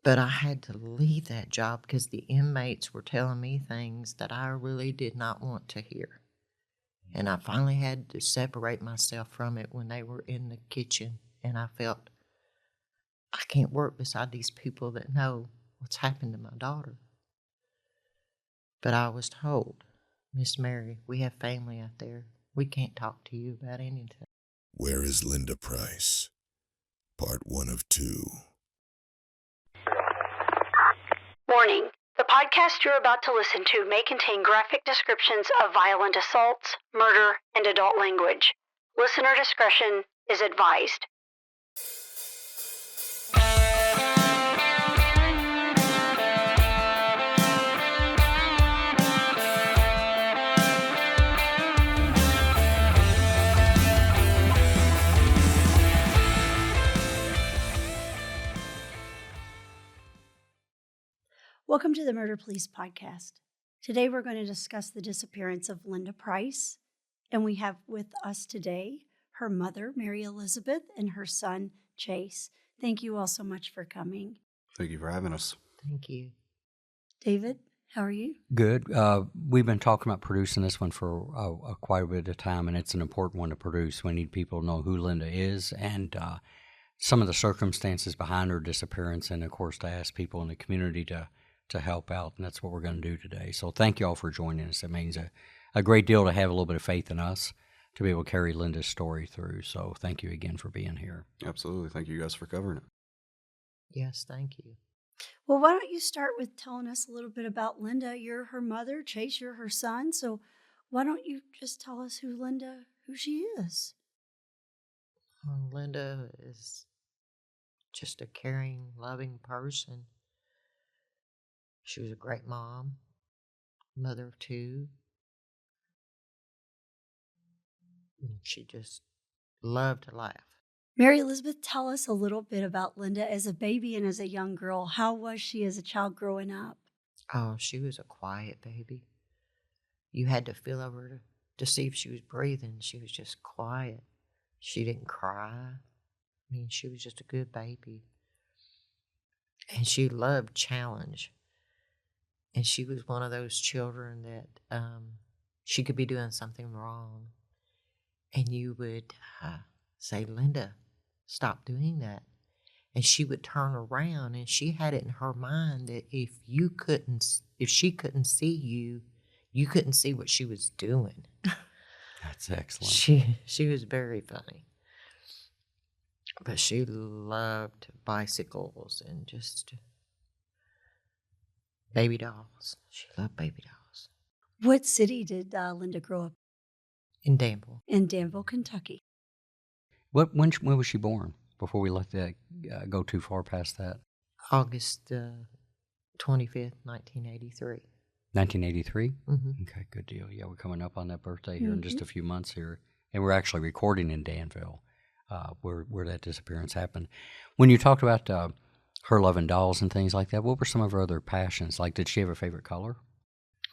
But I had to leave that job because the inmates were telling me things that I really did not want to hear. And I finally had to separate myself from it when they were in the kitchen. And I felt, I can't work beside these people that know what's happened to my daughter. But I was told, Miss Mary, we have family out there. We can't talk to you about anything. Where is Linda Price? Part 1 of 2. Warning. The podcast you're about to listen to may contain graphic descriptions of violent assaults, murder, and adult language. Listener discretion is advised. Welcome to the Murder Police Podcast. Today we're going to discuss the disappearance of Linda Price, and we have with us today her mother, Mary Elizabeth, and her son, Chase. Thank you all so much for coming. Thank you for having us. Thank you. David, how are you? Good. We've been talking about producing this one for quite a bit of time, and it's an important one to produce. We need people to know who Linda is and some of the circumstances behind her disappearance, and, of course, to ask people in the community to help out, and that's what we're going to do today. So thank you all for joining us. It means a great deal to have a little bit of faith in us to be able to carry Linda's story through. So thank you again for being here. Absolutely. Thank you guys for covering it. Yes, thank you. Well, why don't you start with telling us a little bit about Linda? You're her mother, Chase, you're her son. So why don't you just tell us who she is? Linda is just a caring, loving person. She was a great mom, mother of 2. And she just loved to laugh. Mary Elizabeth, tell us a little bit about Linda as a baby and as a young girl. How was she as a child growing up? Oh, she was a quiet baby. You had to feel over to see if she was breathing. She was just quiet. She didn't cry. I mean, she was just a good baby. And she loved challenge. And she was one of those children that she could be doing something wrong. And you would say, Linda, stop doing that. And she would turn around, and she had it in her mind that if she couldn't see you, you couldn't see what she was doing. That's excellent. She was very funny. But she loved bicycles and just baby dolls. She loved baby dolls. What city did Linda grow up In Danville. in? Danville, Kentucky. When was she born? Before we let that go too far past that. August 25th, 1983. 1983? Mm-hmm. Okay, good deal. Yeah, we're coming up on that birthday here in just a few months here. And we're actually recording in Danville, where that disappearance happened. When you talked about her loving dolls and things like that, what were some of her other passions? Like, did she have a favorite color?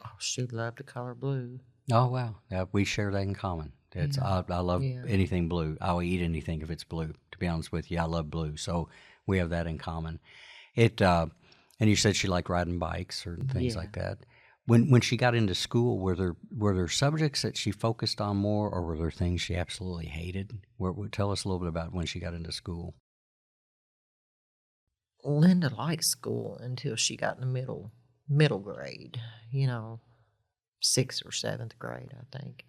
Oh, she loved the color blue. Oh, wow. Yeah, we share that in common. I love anything blue. I'll eat anything if it's blue, to be honest with you. I love blue. So we have that in common. And you said she liked riding bikes or things like that. When she got into school, were there subjects that she focused on more, or were there things she absolutely hated? Tell us a little bit about when she got into school. Linda liked school until she got in the middle grade, 6th or 7th grade, I think.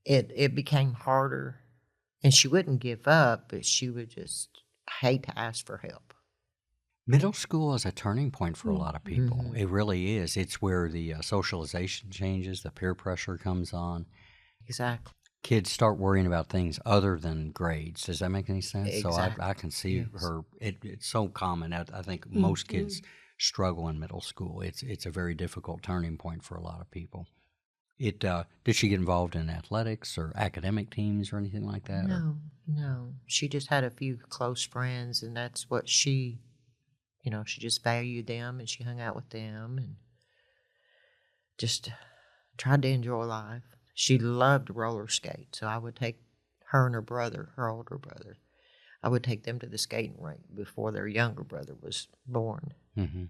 It became harder, and she wouldn't give up, but she would just hate to ask for help. Middle school is a turning point for a lot of people. Mm-hmm. It really is. It's where the socialization changes, the peer pressure comes on. Exactly. Kids start worrying about things other than grades. Does that make any sense? Exactly. So I can see her. It's so common. I think most kids struggle in middle school. It's a very difficult turning point for a lot of people. Did she get involved in athletics or academic teams or anything like that? No. She just had a few close friends, and that's what she just valued them, and she hung out with them and just tried to enjoy life. She loved roller skate, so I would take her and her brother, her older brother. I would take them to the skating rink before their younger brother was born. Mm-hmm.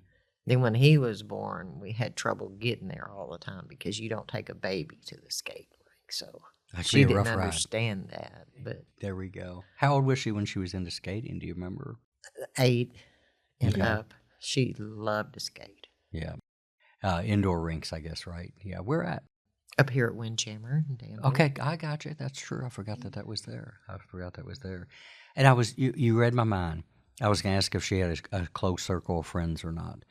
Then when he was born, we had trouble getting there all the time because you don't take a baby to the skating rink. So That could she be a rough didn't ride. understand that. But There we go. How old was she when she was into skating? Do you remember? 8 and Okay. up, she loved to skate. Yeah. Indoor rinks, I guess, right? Yeah. Where at? Up here at Windjammer in Danville. Okay, I got you. That's true. I forgot that was there. And you read my mind. I was going to ask if she had a close circle of friends or not.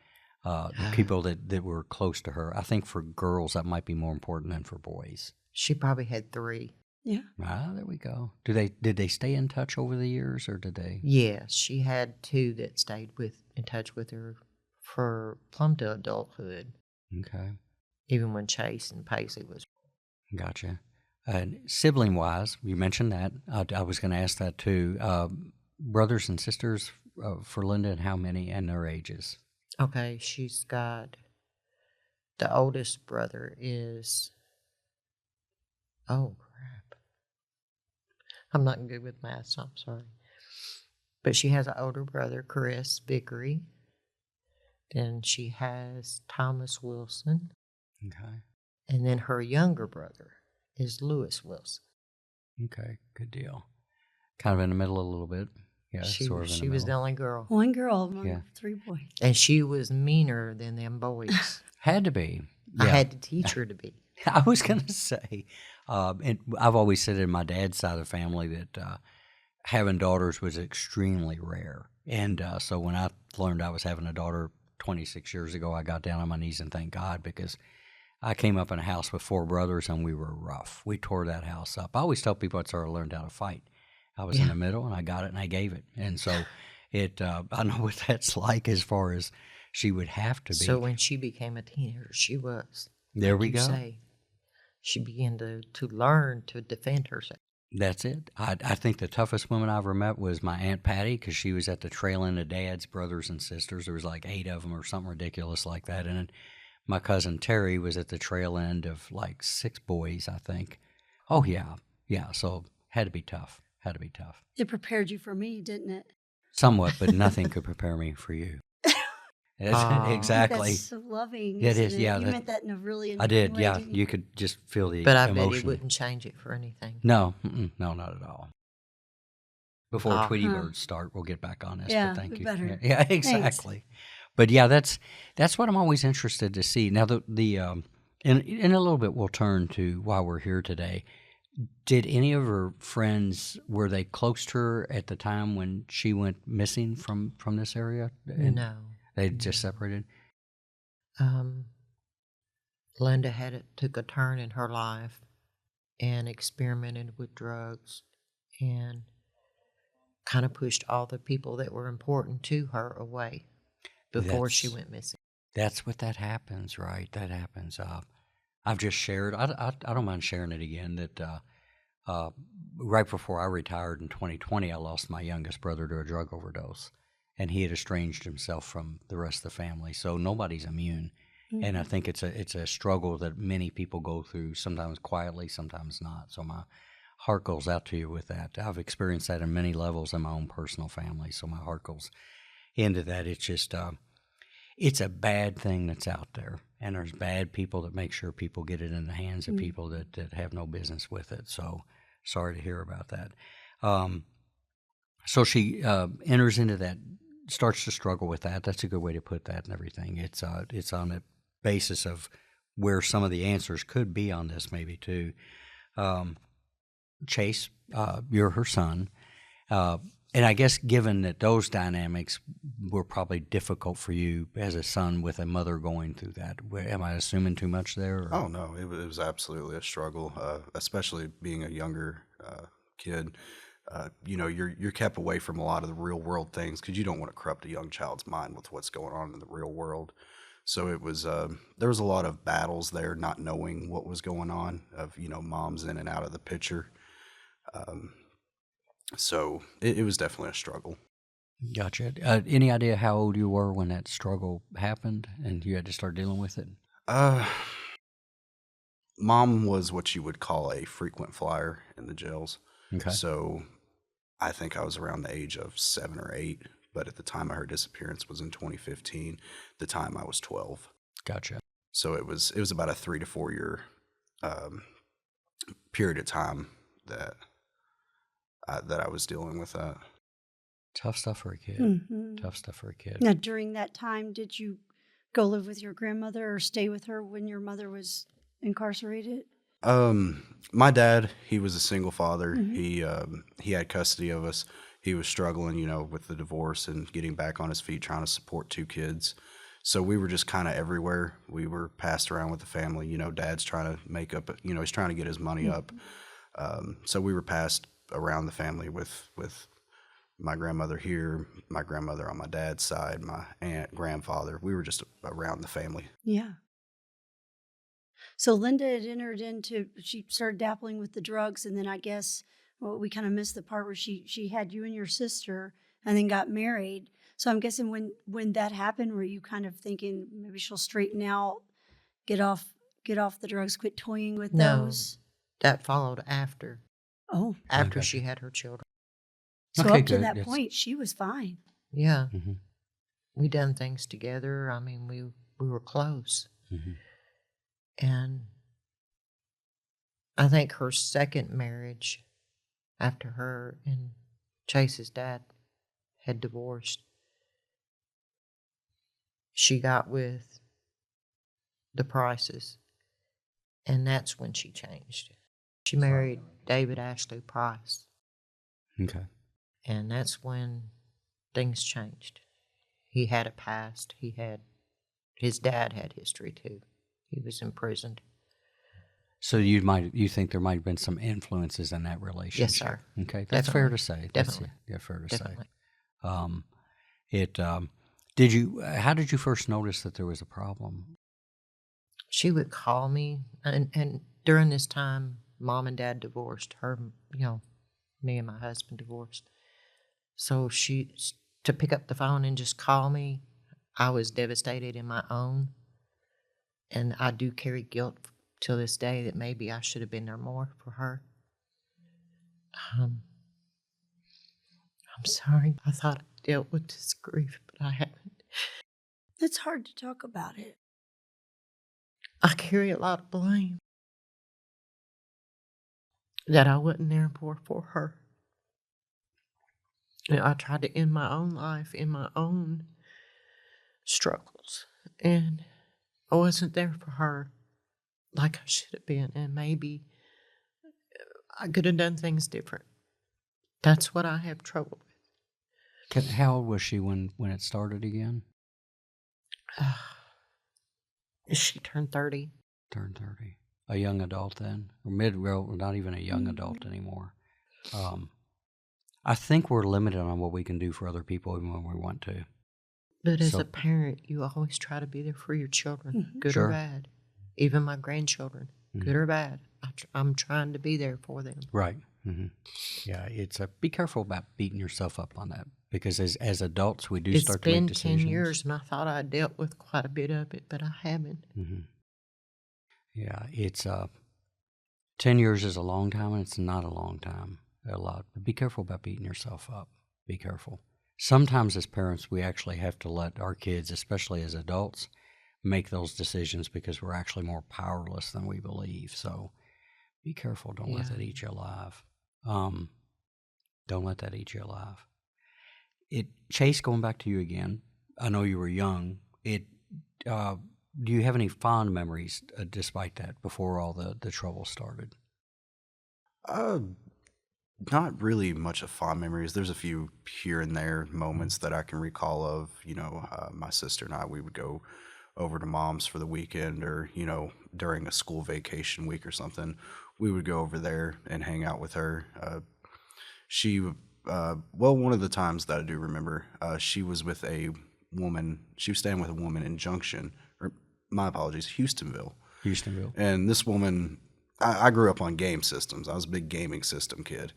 The people that were close to her. I think for girls that might be more important than for boys. She probably had 3. Yeah. Ah, there we go. Did they stay in touch over the years, or did they? Yes, she had 2 that stayed in touch with her for plumb to adulthood, Okay, even when Chase and Paisley was. gotcha. And sibling wise, you mentioned that. I was going to ask that too. Brothers and sisters for Linda, and how many, and their ages? Okay, she's got, the oldest brother is, oh crap. I'm not good with math, so I'm sorry. But she has an older brother, Chris Vickery. Then she has Thomas Wilson. Okay. And then her younger brother is Lewis Wilson. Okay, good deal. Kind of in the middle a little bit. Yeah, She sort of in the was the middle. only girl. One girl among Yeah. 3 boys. And she was meaner than them boys. Had to be. I Yeah. had to teach her to be. I was going to say, and I've always said in my dad's side of the family that having daughters was extremely rare. And so when I learned I was having a daughter 26 years ago, I got down on my knees and thanked God, because I came up in a house with 4 brothers and we were rough. We tore that house up. I always tell people that's how I learned how to fight. I was in Yeah. the middle and I got it and I gave it. And so I know what that's like, as far as she would have to be. So when she became a teenager, she was. There like we you go. say, she began to learn to defend herself. That's it. I think the toughest woman I ever met was my Aunt Patty, because she was at the trail end of Dad's brothers and sisters. There was like 8 of them or something ridiculous like that. And then my cousin Terry was at the trail end of like 6 boys, I think. Oh, yeah. Yeah. So had to be tough. It prepared you for me, didn't it? Somewhat, but nothing could prepare me for you. Aw. Exactly. That's so loving. It isn't is, yeah, You that- meant that in a really I did, way, yeah. didn't You could just feel the But I bet emotion. it wouldn't change it for anything. No, no, not at all. Before Uh-huh. Tweety Birds start, we'll get back on this. Yeah, but thank we you. better. Yeah, exactly. But yeah, that's what I'm always interested to see. Now, in a little bit, we'll turn to why we're here today. Did any of her friends, were they close to her at the time when she went missing from this area? And No. they just separated. Linda took a turn in her life and experimented with drugs and kind of pushed all the people that were important to her away before she went missing. That's what that happens, right? That happens. I've just shared. I don't mind sharing it again. That right before I retired in 2020, I lost my youngest brother to a drug overdose, and he had estranged himself from the rest of the family. So nobody's immune, and I think it's a struggle that many people go through. Sometimes quietly, sometimes not. So my heart goes out to you with that. I've experienced that in many levels in my own personal family. So my heart goes into that. It's just it's a bad thing that's out there, and there's bad people that make sure people get it in the hands of people that have no business with it. So sorry to hear about that. So she enters into that, starts to struggle with that. That's a good way to put that and everything. It's on the basis of where some of the answers could be on this maybe too. Chase, you're her son. And I guess given that those dynamics were probably difficult for you as a son with a mother going through that, am I assuming too much there? Or? Oh no, it was absolutely a struggle, especially being a younger kid. You're kept away from a lot of the real world things because you don't want to corrupt a young child's mind with what's going on in the real world. So it was there was a lot of battles there, not knowing what was going on. Of mom's in and out of the picture. So it was definitely a struggle. Gotcha. Any idea how old you were when that struggle happened and you had to start dealing with it? Mom was what you would call a frequent flyer in the jails. Okay. So I think I was around the age of 7 or 8, but at the time of her disappearance was in 2015. The time I was 12. Gotcha. So it was about a 3 to 4 year um, period of time that I was dealing with that. Tough stuff for a kid. Mm-hmm. Tough stuff for a kid. Now, during that time, did you go live with your grandmother or stay with her when your mother was incarcerated? My dad, he was a single father. Mm-hmm. He had custody of us. He was struggling, with the divorce and getting back on his feet, trying to support 2 kids. So we were just kind of everywhere. We were passed around with the family. Dad's trying to make up, he's trying to get his money up. So we were passed around the family with my grandmother here, my grandmother on my dad's side, my aunt, grandfather. We were just around the family. Yeah. So Linda had she started dabbling with the drugs, and then I guess we kind of missed the part where she had you and your sister and then got married. So I'm guessing when that happened, were you kind of thinking maybe she'll straighten out, get off the drugs, quit toying with No. those? That followed after Oh, after Okay. she had her children. so Okay, up to good. that Yes. point, she was fine. Yeah, Mm-hmm. we done things together. I mean, we were close. Mm-hmm. And I think her second marriage, after her and Chase's dad had divorced, she got with the Prices, and that's when she changed. She married David Ashley Price, Okay. and that's when things changed. He had a past. His dad had history too. He was imprisoned. So you think there might have been some influences in that relationship? Yes, sir. Okay, that's fair Definitely. to say. Definitely. Yeah, fair to Definitely. say. How did you first notice that there was a problem? She would call me, and during this time, Mom and Dad divorced. Me and my husband divorced. So to pick up the phone and just call me, I was devastated in my own, and I do carry guilt till this day that maybe I should have been there more for her. I'm sorry. I thought I dealt with this grief, but I haven't. It's hard to talk about it. I carry a lot of blame that I wasn't there for her. I tried to end my own life in my own struggles, and I wasn't there for her like I should have been, and maybe I could have done things different. That's what I have trouble with. How old was she when it started again? She turned 30. Turned 30. A young adult then? Or not even a young adult anymore. I think we're limited on what we can do for other people even when we want to. But as So- a parent, you always try to be there for your children, Mhm. good Sure. or bad. Even my grandchildren, good or bad. I'm trying to be there for them. Right. Mm-hmm. Yeah, it's be careful about beating yourself up on that, because as adults we do It's start to make been decisions. 10 years, and I thought I dealt with quite a bit of it, but I haven't. Mm-hmm. Yeah, it's 10 years is a long time, and it's not a long time. A lot. But be careful about beating yourself up. Be careful. Sometimes as parents, we actually have to let our kids, especially as adults, make those decisions because we're actually more powerless than we believe. So be careful. Don't let that eat you alive. Don't let that eat you alive. Chase, going back to you again, I know you were young. Do you have any fond memories despite that before all the trouble started? Not really much of fond memories. There's a few here and there moments that I can recall of. My sister and I, we would go over to Mom's for the weekend, or during a school vacation week or something, we would go over there and hang out with her. One of the times that I do remember, she was with a woman. She was staying with a woman in Junction, or my apologies, Houstonville. And this woman, I grew up on game systems. I was a big gaming system kid.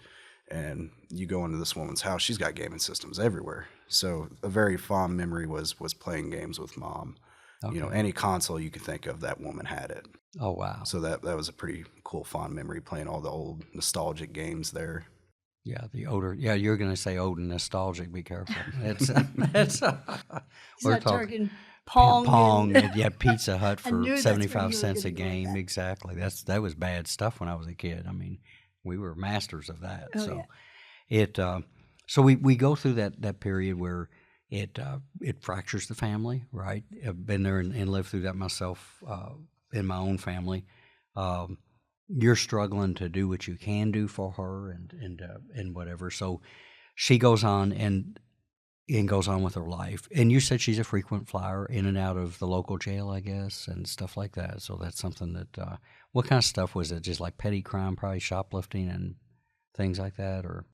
And you go into this woman's house, she's got gaming systems everywhere. So a very fond memory was playing games with Mom. Okay. Any console you could think of, that woman had it. Oh, wow. So that was a pretty cool fond memory, playing all the old nostalgic games there. Yeah, the odor. Yeah, you're going to say old and nostalgic. Be careful. It's He's we're not talking talking Pong. Pong And and yeah, Pizza Hut I for knew that's where you were 75 cents a gonna go with game. that. Exactly. That was bad stuff when I was a kid. I mean, we were masters of that. Oh, So yeah. it so we go through that period where it fractures the family. Right. I've been there and lived through that myself in my own family. You're struggling to do what you can do for her and whatever. So she goes on and goes on with her life. And you said she's a frequent flyer in and out of the local jail, I guess, and stuff like that. So that's something that what kind of stuff was it? Just like petty crime, probably shoplifting and things like that, or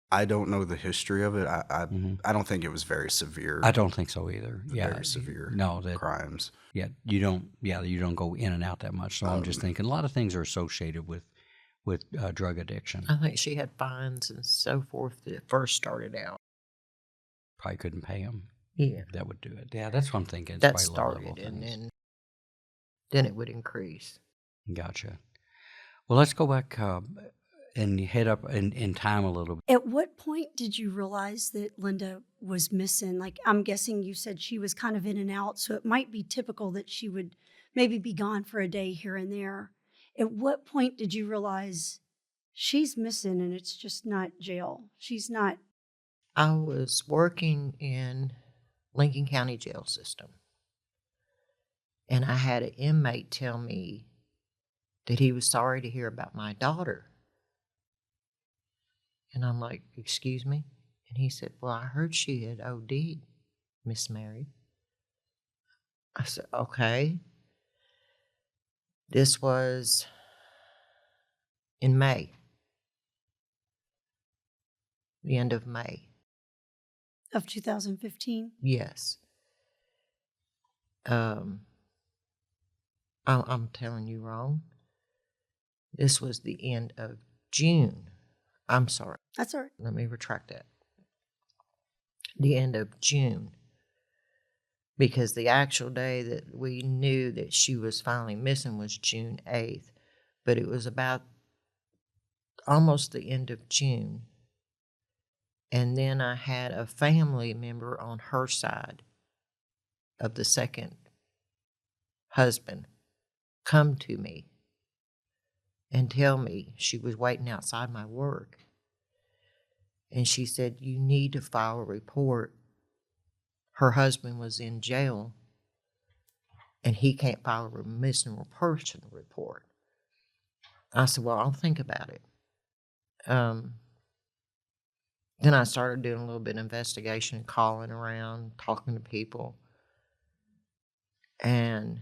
I don't know the history of it. Mhm. I don't think it was very severe. I don't think so either. Yeah, Very severe no, that crimes. yeah, you don't go in and out that much. So I'm just thinking a lot of things are associated with drug addiction. I think she had fines and so forth that it first started out. Probably couldn't pay them. Yeah. That would do it. Yeah, that's what I'm thinking. It's That probably low-level started, and things. then it would increase. Gotcha. Well, let's go back and head up in time a little bit. At what point did you realize that Linda was missing? Like, I'm guessing you said she was kind of in and out, so it might be typical that she would maybe be gone for a day here and there. At what point did you realize she's missing and it's just not jail? She's not. I was working in Lincoln County Jail System, and I had an inmate tell me that he was sorry to hear about my daughter. And I'm like, excuse me? And he said, well, I heard she had OD'd, Miss Mary. I said, okay. This was in May, the end of May. Of 2015? Yes. I'm telling you wrong. This was the end of June. I'm sorry. That's all right. Let me retract that. The end of June. Because the actual day that we knew that she was finally missing was June 8th. But it was about almost the end of June. And then I had a family member on her side of the second husband come to me and tell me she was waiting outside my work. And she said, you need to file a report. Her husband was in jail and he can't file a missing person report. I said, well, I'll think about it. Then I started doing a little bit of investigation, calling around, talking to people. And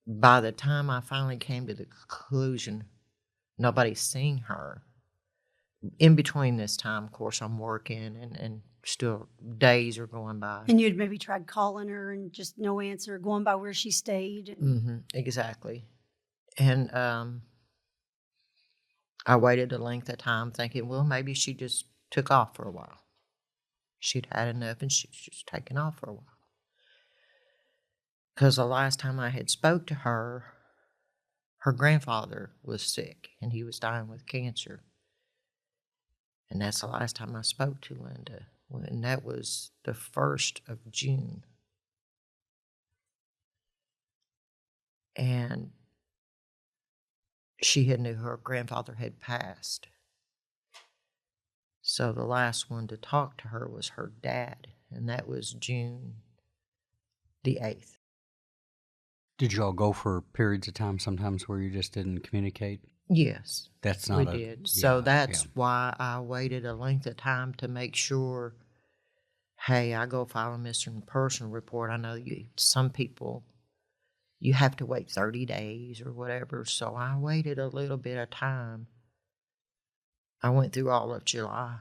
by the time I finally came to the conclusion, nobody's seen her. In between this time, of course, I'm working and still days are going by. And you'd maybe tried calling her and just no answer, going by where she stayed. Exactly. And I waited a length of time thinking, well, maybe she just took off for a while. She'd had enough and she was just taking off for a while. Because the last time I had spoke to her, her grandfather was sick and he was dying with cancer. And that's the last time I spoke to Linda. And that was the 1st of June. And she had knew her grandfather had passed. So the last one to talk to her was her dad. And that was June the 8th. Did y'all go for periods of time sometimes where you just didn't communicate? Yes. That's We not did. So yeah, that's yeah. why I waited a length of time to make sure, hey, I go file a missing person report. I know some people, you have to wait 30 days or whatever. So I waited a little bit of time. I went through all of July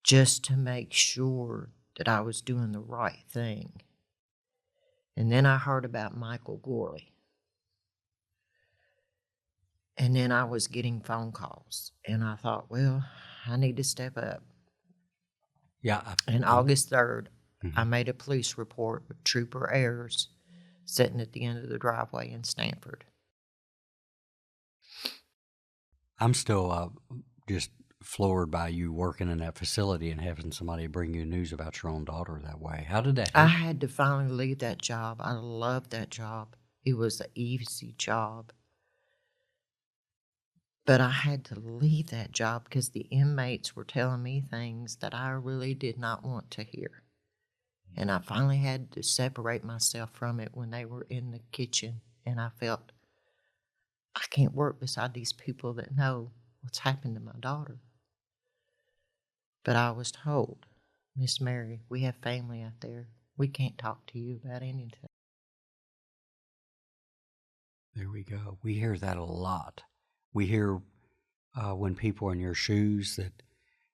just to make sure that I was doing the right thing. And then I heard about Michael Gorley. And then I was getting phone calls. And I thought, well, I need to step up. Yeah. And August 3rd, I made a police report with Trooper Ayers sitting at the end of the driveway in Stanford. I'm still just floored by you working in that facility and having somebody bring you news about your own daughter that way. How did that I happen? had to finally leave that job. I loved that job. It was an easy job. But I had to leave that job because the inmates were telling me things that I really did not want to hear. And I finally had to separate myself from it when they were in the kitchen. And I felt, I can't work beside these people that know what's happened to my daughter. But I was told, Miss Mary, we have family out there. We can't talk to you about anything. There we go. We hear that a lot. We hear when people are in your shoes that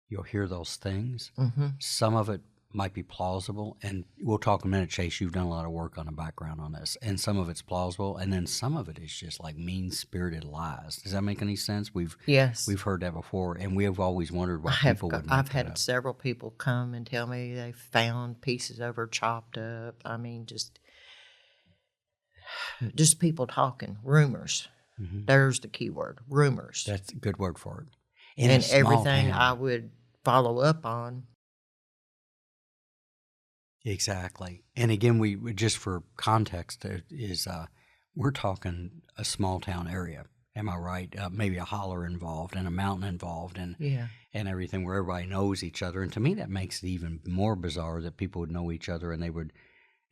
you'll hear those things. Mm-hmm. Some of it might be plausible, and we'll talk in a minute, Chase. You've done a lot of work on the background on this, and some of it's plausible, and then some of it is just like mean-spirited lies. Does that make any sense? Yes. We've heard that before, and we have always wondered why people would make I've that had up. several people come and tell me they found pieces of her chopped up. I mean, just people talking, rumors. Mhm. There's the key word, rumors. That's a good word for it. In a And small everything town. I would follow up on. Exactly. And again, we just for context is we're talking a small town area. Am I right? Maybe a holler involved and a mountain involved and Yeah. everything where everybody knows each other. And to me, that makes it even more bizarre that people would know each other and they would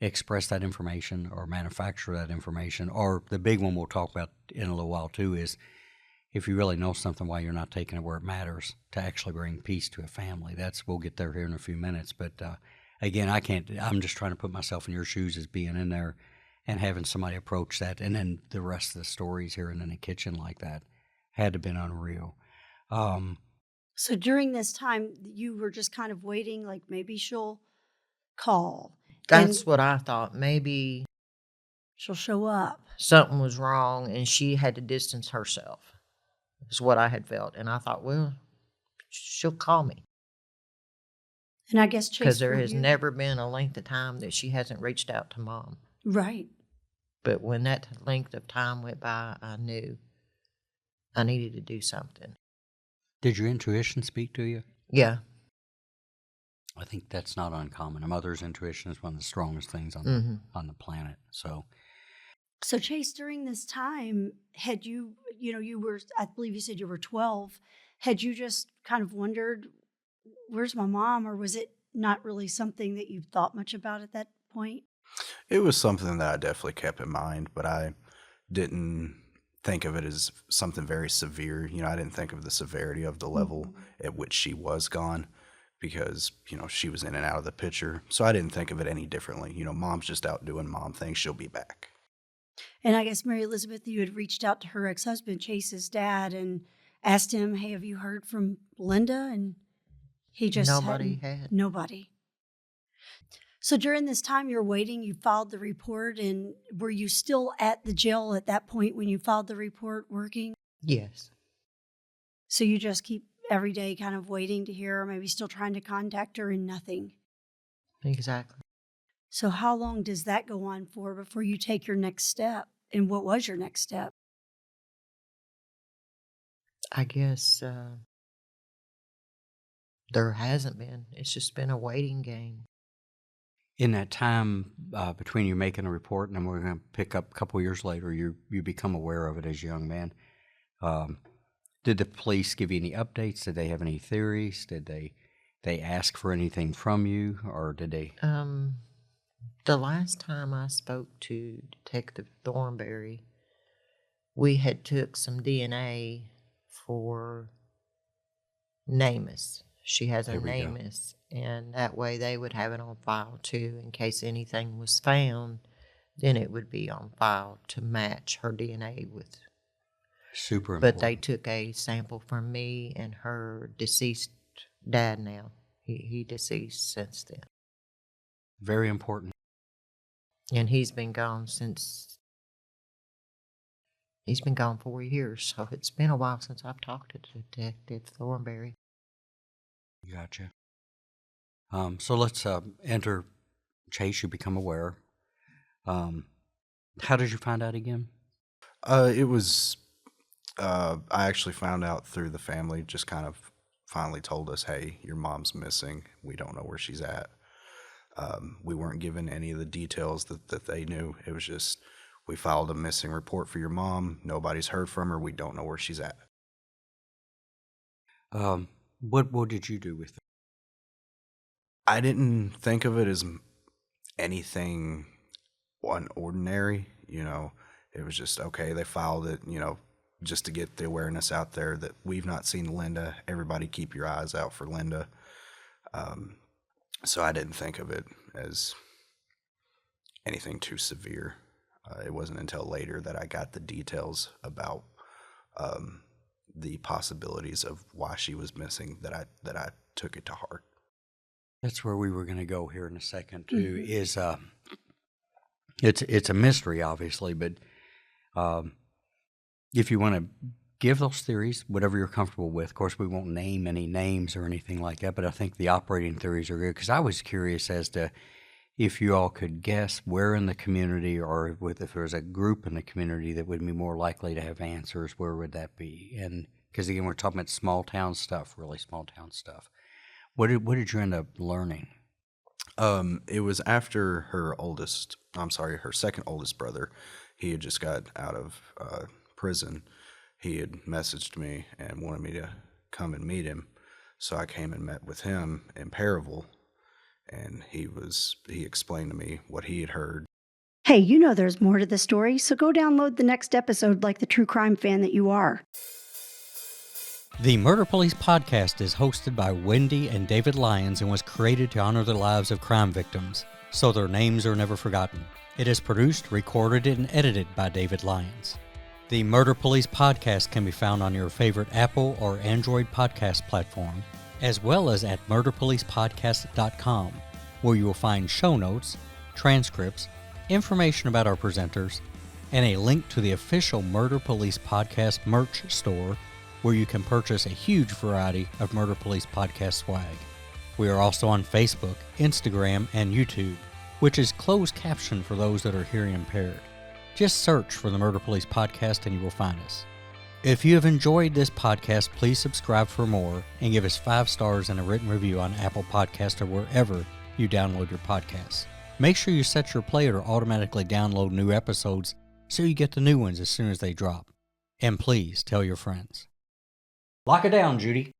express that information or manufacture that information. Or the big one we'll talk about in a little while too is if you really know something, why you're not taking it where it matters to actually bring peace to a family. We'll get there here in a few minutes. But again, I'm just trying to put myself in your shoes as being in there and having somebody approach that. And then the rest of the stories here in the kitchen like that had to have been unreal. So during this time, you were just kind of waiting, like maybe she'll call. That's and what I thought. Maybe she'll show up. something was wrong and she had to distance herself. Is what I had felt. And I thought, well, she'll call me. And I guess Chase, Because there for has you- never been a length of time that she hasn't reached out to Mom. Right. But when that length of time went by, I knew I needed to do something. Did your intuition speak to you? Yeah. I think that's not uncommon. A mother's intuition is one of the strongest things on Mm-hmm. on the planet. So Chase, during this time, had you were, I believe you said you were 12, had you just kind of wondered, where's my mom? Or was it not really something that you thought much about at that point? It was something that I definitely kept in mind, but I didn't think of it as something very severe. I didn't think of the severity of the level at which she was gone because, she was in and out of the picture. So I didn't think of it any differently. Mom's just out doing mom things. She'll be back. And I guess, Mary Elizabeth, you had reached out to her ex-husband, Chase's dad, and asked him, hey, have you heard from Linda? And he just Nobody had. Nobody. So during this time you're waiting, you filed the report, and were you still at the jail at that point when you filed the report working? Yes. So you just keep every day kind of waiting to hear, or maybe still trying to contact her and nothing. Exactly. So how long does that go on for before you take your next step? And what was your next step? I guess there hasn't been. It's just been a waiting game. in that time between you making a report and then we're going to pick up a couple years later, you become aware of it as a young man. Did the police give you any updates? Did they have any theories? Did they ask for anything from you, or did they? The last time I spoke to Detective Thornberry, we had took some DNA for Namus. She has a There we go. Namus, and that way they would have it on file too, in case anything was found. Then it would be on file to match her DNA with. Super But important. they took a sample from me and her deceased dad now. He deceased since then. Very important. And he's been gone 4 years, so it's been a while since I've talked to Detective Thornberry. Gotcha. So let's enter Chase. You become aware. How did you find out again? It was I actually found out through the family, just kind of finally told us, hey, your mom's missing. We don't know where she's at. We weren't given any of the details that they knew. It was just, we filed a missing report for your mom. Nobody's heard from her. We don't know where she's at. What did you do with it? I didn't think of it as anything unordinary. It was just, okay, they filed it, just to get the awareness out there that we've not seen Linda. Everybody keep your eyes out for Linda. So I didn't think of it as anything too severe. It wasn't until later that I got the details about the possibilities of why she was missing that I took it to heart. That's where we were going to go here in a second too. Is it's a mystery, obviously, but if you want to give those theories, whatever you're comfortable with. Of course, we won't name any names or anything like that, but I think the operating theories are good because I was curious as to if you all could guess where in the community, or if there was a group in the community that would be more likely to have answers, where would that be? And because again, we're talking about small town stuff, really small town stuff. What did you end up learning? It was after her second oldest brother. He had just got out of prison. He had messaged me and wanted me to come and meet him. So I came and met with him in Perryville, and he explained to me what he had heard. Hey, there's more to the story, so go download the next episode like the true crime fan that you are. The Murder Police podcast is hosted by Wendy and David Lyons and was created to honor the lives of crime victims, so their names are never forgotten. It is produced, recorded, and edited by David Lyons. The Murder Police podcast can be found on your favorite Apple or Android podcast platform, as well as at murderpolicepodcast.com, where you will find show notes, transcripts, information about our presenters, and a link to the official Murder Police podcast merch store, where you can purchase a huge variety of Murder Police podcast swag. We are also on Facebook, Instagram, and YouTube, which is closed caption for those that are hearing impaired. Just search for the Murder Police podcast and you will find us. If you have enjoyed this podcast, please subscribe for more and give us 5 stars and a written review on Apple Podcasts or wherever you download your podcasts. Make sure you set your player to automatically download new episodes so you get the new ones as soon as they drop. And please tell your friends. Lock it down, Judy.